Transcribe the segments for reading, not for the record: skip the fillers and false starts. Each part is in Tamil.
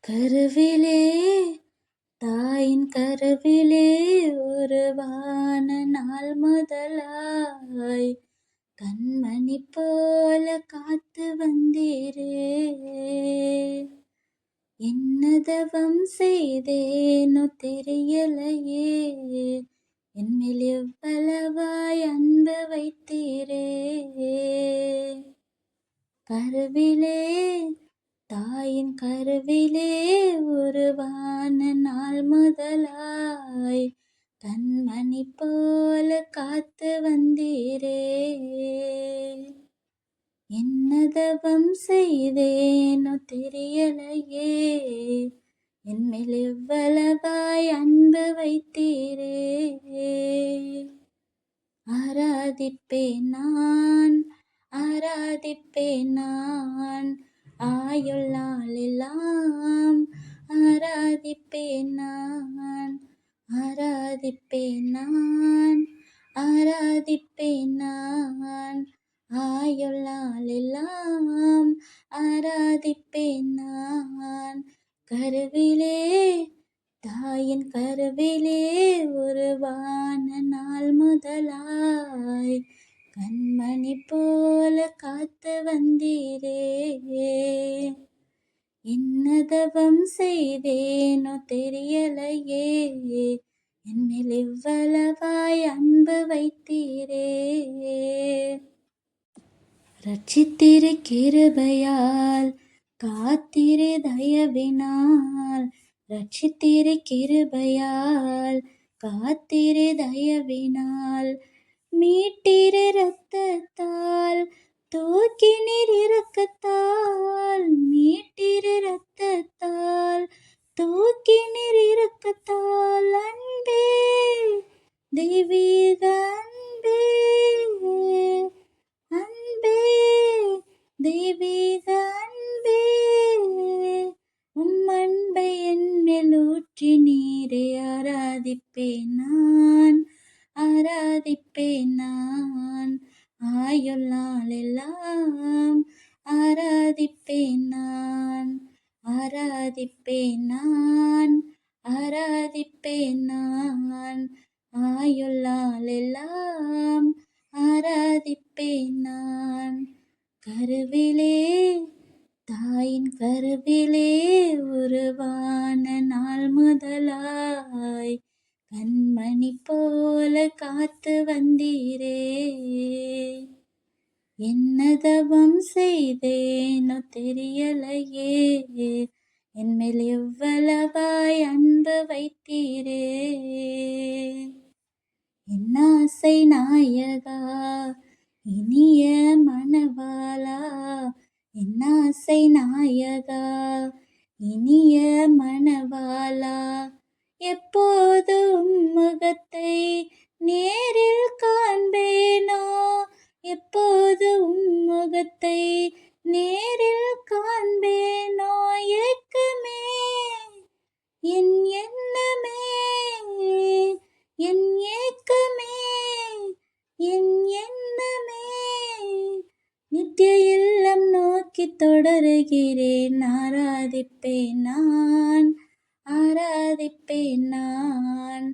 கருவிலே தாயின் கருவிலே உருவான நாள் முதலாய் கண்மணி போல காத்து வந்தீரே. என்னதவம் செய்தேனோ தெரியலையே, என்மேல் எவ்வளவாய் அன்பு வைத்தீரே. கருவிலே தாயின் கருவிலே உருவான நாள் முதலாய் கண்மணி போல காத்து வந்தீரே. என்னதவம் செய்தேனோ தெரியலையே, என்மேல் எவ்வளவாய் அன்பு வைத்தீரே. ஆராதிப்பேன் நான், ஆராதிப்பேன் நான், ஆயுள் நாளெல்லாம் ஆராதிப்பேன் நான், ஆராதிப்பேன் நான், ஆராதிப்பேன் நான், ஆயுள் நாளெல்லாம் ஆராதிப்பேன் நான். கருவிலே தாயின் கருவிலே உருவான நாள் முதலாய் கண்மணி போல காத்து வந்தீரே. என்னதவம் செய்தேனோ தெரியலையே, என்மேல் இவ்வளவாய் அன்பு வைத்தீரே. ரட்சித்திரு கிருபையால் காத்திரு தயவினால், ரட்சித்திரு கிருபையால் காத்திரு தயவினால், மீட்டிரு இரத்தத்தால் தூக்கினீர் இரக்கத்தால், மீட்டிரு இரத்தத்தால் தூக்கினீர் இரக்கத்தால், அன்பே தெய்வீக அன்பே, அன்பே தெய்வீக அன்பே, அன்பை என்மேல் ஊற்றி நீரே. ஆராதிப்பேன் நான், ஆராதிப்பேன் நான், ஆயுள் நாளெல்லாம் ஆராதிப்பேன் நான், ஆராதிப்பேன் நான், ஆராதிப்பேன் நான், ஆயுள் நாளெல்லாம் ஆராதிப்பேன் நான். கருவிலே தாயின் கருவிலே உருவான நாள் முதலாய் கண்மணி போல காத்து வந்தீரே. என்னதவம் செய்தேனோ தெரியலையே, என்மேல் எவ்வளவாய் அன்பு வைத்தீரே. என்னாசை நாயகா இனிய மணவாளா, என்னாசை நாயகா இனிய மணவாளா, எப்போது முகத்தை நேரில் காண்பேனோ, எப்போது முகத்தை நேரில் காண்பேனோ, ஏக்கமே என் எண்ணமே, என் ஏக்கமே என் எண்ணமே, நித்திய இல்லம் நோக்கி தொடருகிறேன். ஆராதிப்பேன் நான், ஆராதிப்பேன் நான்,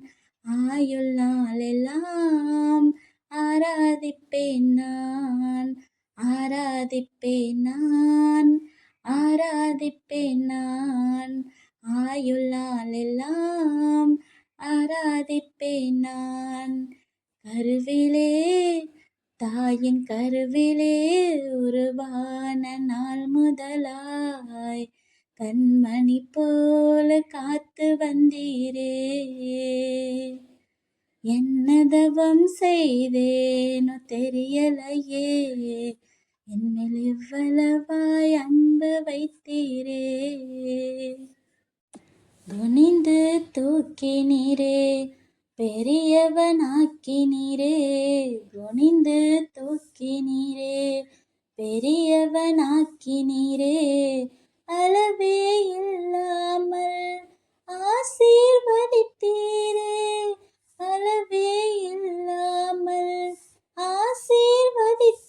ஆயுள் நாளெல்லாம் ஆராதிப்பேன் நான், ஆராதிப்பேன் நான், ஆராதிப்பேன் நான், ஆயுள் நாளெல்லாம் ஆராதிப்பேன் நான். கருவிலே தாயின் கருவிலே உருவான நாள் முதலாய் கண்மணி போல காத்து வந்தீரே. என்னதவம் செய்தேனோ தெரியலையே, என்மேல் இவ்வளவாய் அன்பு வைத்தீரே. துணிந்து தூக்கினீரே, பெரியவனாக்கினீரே, குனிந்து தூக்கினீரே, பெரியவனாக்கினீரே, அளவே இல்லாமல் ஆசீர்வதித்தீரே, அளவே இல்லாமல் ஆசீர்வதித்தீரே.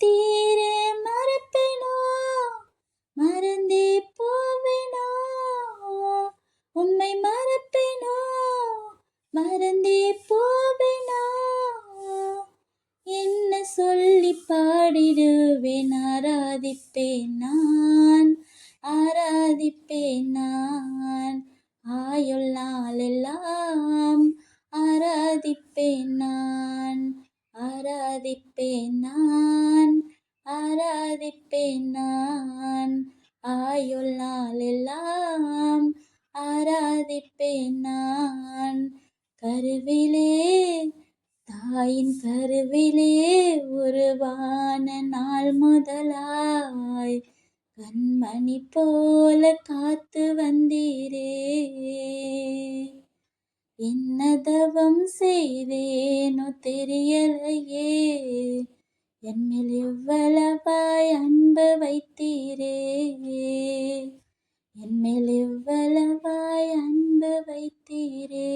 மறப்பேனோ, மறந்தே போவேனோ, மறந்தே போவேனா, என்ன சொல்லி பாடிடுவேன், ஆராதிப்பேன் நான், ஆராதிப்பேன் நான், ஆயுள் நாளெல்லாம் ஆராதிப்பேன் நான், ஆராதிப்பேன் நான், ஆராதிப்பேன் நான், ஆயுள் நாளெல்லாம் ஆராதிப்பேன் நான். கருவிலே தாயின் கருவிலே உருவான நாள் முதலாய் கண்மணி போல காத்து வந்தீரே. என்ன தவம் செய்தேனோ தெரியலையே, என்மேல் இவ்வளவாய் அன்பு வைத்தீரே, என்மேல் இவ்வளவாய் அன்பு வைத்தீரே.